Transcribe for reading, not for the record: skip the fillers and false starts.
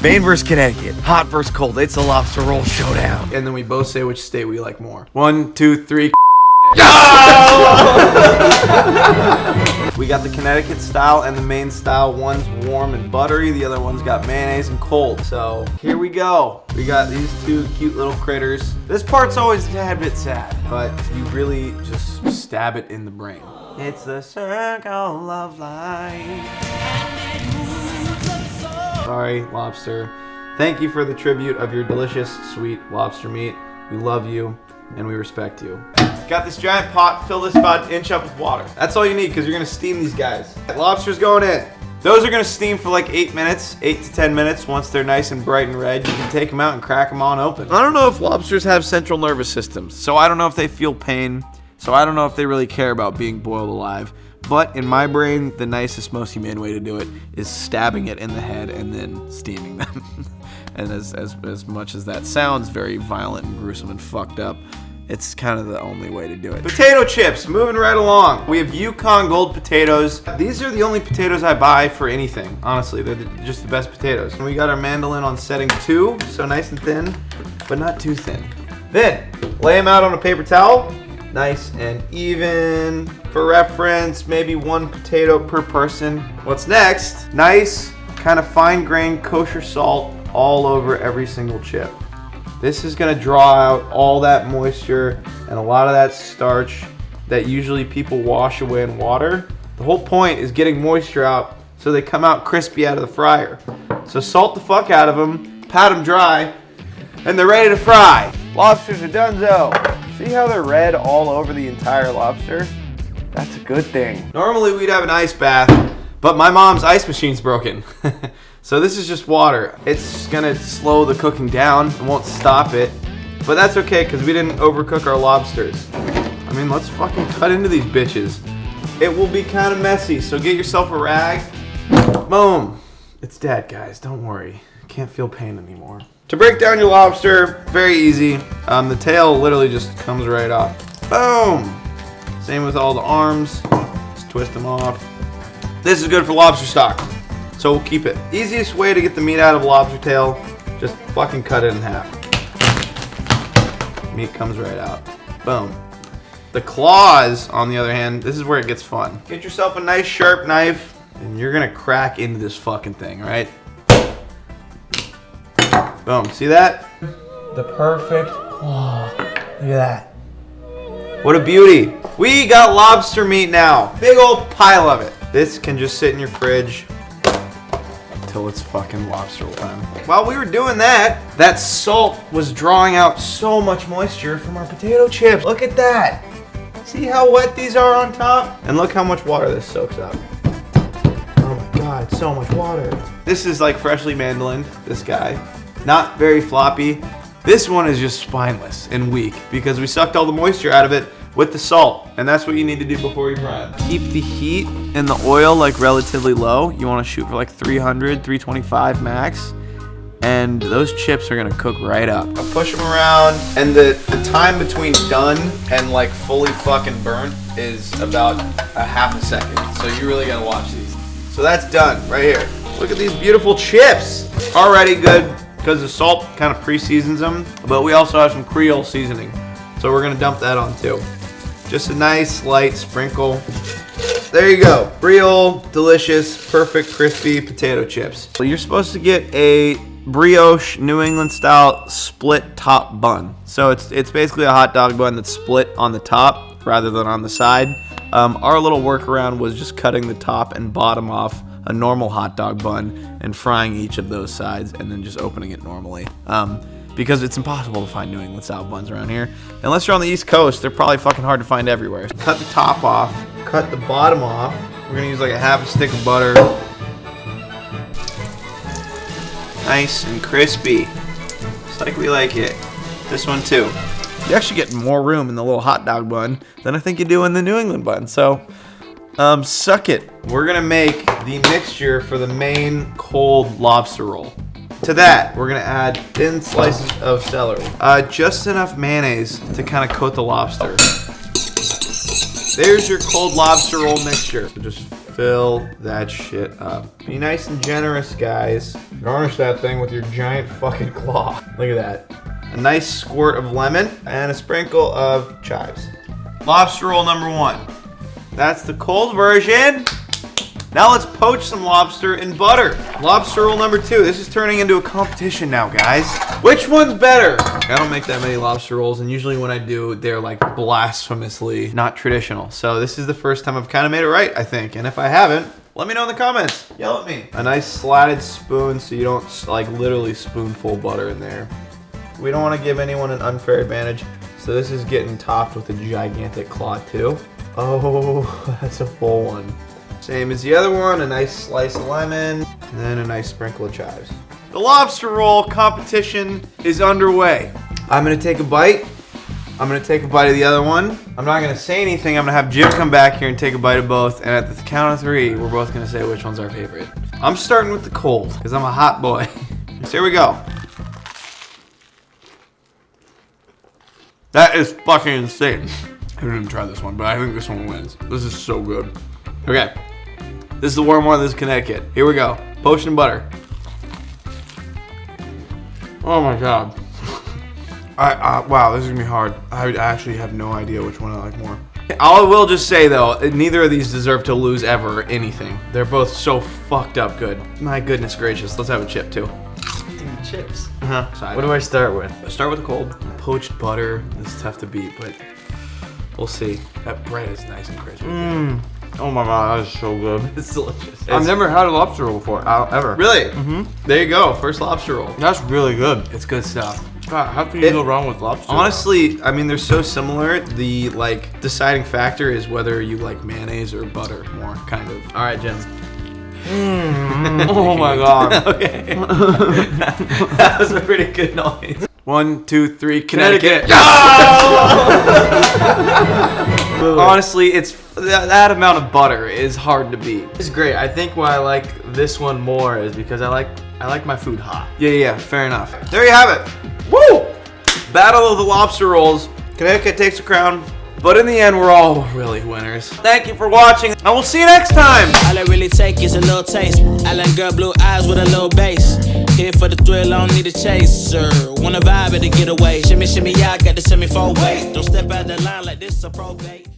Maine versus Connecticut. Hot versus cold. It's a lobster roll showdown. And then we both say which state we like more. 1, 2, 3. We got the Connecticut style and the Maine style. One's warm and buttery, the other one's got mayonnaise and cold. So here we go. We got these two cute little critters. This part's always a tad bit sad, but you really just stab it in the brain. It's the circle of life. Sorry, lobster. Thank you for the tribute of your delicious, sweet lobster meat. We love you and we respect you. Got this giant pot, fill this about an inch up with water. That's all you need because you're gonna steam these guys. Lobster's going in. Those are gonna steam for like 8 minutes, 8 to 10 minutes. Once they're nice and bright and red, you can take them out and crack them on open. I don't know if lobsters have central nervous systems, so I don't know if they feel pain, so I don't know if they really care about being boiled alive. But in my brain, the nicest, most humane way to do it is stabbing it in the head and then steaming them. And as much as that sounds very violent and gruesome and fucked up, it's kind of the only way to do it. Potato chips, moving right along. We have Yukon Gold potatoes. These are the only potatoes I buy for anything, honestly. They're just the best potatoes. And we got our mandolin on setting 2, so nice and thin, but not too thin. Then, lay them out on a paper towel, nice and even. For reference, maybe 1 potato per person. What's next? Nice, kind of fine-grained kosher salt all over every single chip. This is gonna draw out all that moisture and a lot of that starch that usually people wash away in water. The whole point is getting moisture out so they come out crispy out of the fryer. So salt the fuck out of them, pat them dry, and they're ready to fry. Lobsters are donezo. See how they're red all over the entire lobster? That's a good thing. Normally we'd have an ice bath, but my mom's ice machine's broken. So this is just water. It's gonna slow the cooking down. It won't stop it. But that's okay, because we didn't overcook our lobsters. I mean, let's fucking cut into these bitches. It will be kind of messy, so get yourself a rag. Boom. It's dead, guys. Don't worry. Can't feel pain anymore. To break down your lobster, very easy. The tail literally just comes right off. Boom. Same with all the arms. Just twist them off. This is good for lobster stock, so we'll keep it. Easiest way to get the meat out of a lobster tail, just fucking cut it in half. Meat comes right out. Boom. The claws, on the other hand, this is where it gets fun. Get yourself a nice sharp knife, and you're gonna crack into this fucking thing, right? Boom, see that? The perfect claw. Look at that. What a beauty. We got lobster meat now. Big old pile of it. This can just sit in your fridge until it's fucking lobster time. While we were doing that, that salt was drawing out so much moisture from our potato chips. Look at that. See how wet these are on top? And look how much water this soaks up. Oh my God, it's so much water. This is like freshly mandolined, this guy. Not very floppy. This one is just spineless and weak because we sucked all the moisture out of it with the salt, and that's what you need to do before you fry it. Keep the heat and the oil like relatively low. You want to shoot for like 300, 325 max, and those chips are gonna cook right up. I'll push them around, and the time between done and like fully fucking burnt is about a half a second, so you really gotta watch these. So that's done right here. Look at these beautiful chips. Already good, because the salt kind of pre-seasons them, but we also have some Creole seasoning, so we're gonna dump that on too. Just a nice light sprinkle. There you go. Creole, delicious, perfect, crispy potato chips. So you're supposed to get a brioche New England style split top bun. So it's basically a hot dog bun that's split on the top rather than on the side. Our little workaround was just cutting the top and bottom off a normal hot dog bun and frying each of those sides and then just opening it normally. Because it's impossible to find New England style buns around here. Unless you're on the East Coast, they're probably fucking hard to find everywhere. Cut the top off, cut the bottom off. We're gonna use like a half a stick of butter. Nice and crispy, just like we like it. This one too. You actually get more room in the little hot dog bun than I think you do in the New England bun, so suck it. We're gonna make the mixture for the Maine cold lobster roll. To that, we're gonna add thin slices of celery. Just enough mayonnaise to kind of coat the lobster. There's your cold lobster roll mixture. So just Fill that shit up. Be nice and generous, guys. Garnish that thing with your giant fucking claw. Look at that. A nice squirt of lemon and a sprinkle of chives. Lobster roll number 1. That's the cold version. Now let's poach some lobster in butter. Lobster roll number 2. This is turning into a competition now, guys. Which one's better? I don't make that many lobster rolls, and usually when I do, they're like blasphemously not traditional. So this is the first time I've kind of made it right, I think. And if I haven't, let me know in the comments. Yell at me. A nice slatted spoon so you don't like literally spoonful butter in there. We don't want to give anyone an unfair advantage. So this is getting topped with a gigantic claw too. Oh, that's a full one. Same as the other one, a nice slice of lemon, and then a nice sprinkle of chives. The lobster roll competition is underway. I'm gonna take a bite. I'm gonna take a bite of the other one. I'm not gonna say anything. I'm gonna have Jim come back here and take a bite of both, and at the count of 3, we're both gonna say which one's our favorite. I'm starting with the cold, because I'm a hot boy. So here we go. That is fucking insane. I didn't even try this one, but I think this one wins. This is so good. Okay. This is the warm one. This is Connecticut. Here we go. Poached in butter. Oh my god. Wow, this is gonna be hard. I actually have no idea which one I like more. I will just say though, neither of these deserve to lose ever anything. They're both so fucked up good. My goodness gracious. Let's have a chip too. Dude, chips. What do I start with? Start with the cold. Poached butter. This is tough to beat, but we'll see. That bread is nice and crispy. Oh my god, that is so good. It's delicious. I've never had a lobster roll before, ever. Really? There you go. First lobster roll. That's really good. It's good stuff. God, how can you go wrong with lobster? Honestly, I mean, they're so similar. The like deciding factor is whether you like mayonnaise or butter more, kind of. All right, Jim. Oh my god. Okay. That was a pretty good noise. 1, 2, 3, Connecticut. Honestly, it's that amount of butter is hard to beat. It's great. I think why I like this one more is because I like my food hot. Yeah, fair enough. There you have it. Woo! Battle of the lobster rolls. Connecticut takes the crown, but in the end, we're all really winners. Thank you for watching, and we'll see you next time. All I really take is a little taste. I like girl blue eyes with a little bass. Here for the thrill, I don't need a chaser. Wanna vibe it to get away. Shimmy, shimmy, yeah, I got the semi-4 weight. Don't step out the line like this, a probate.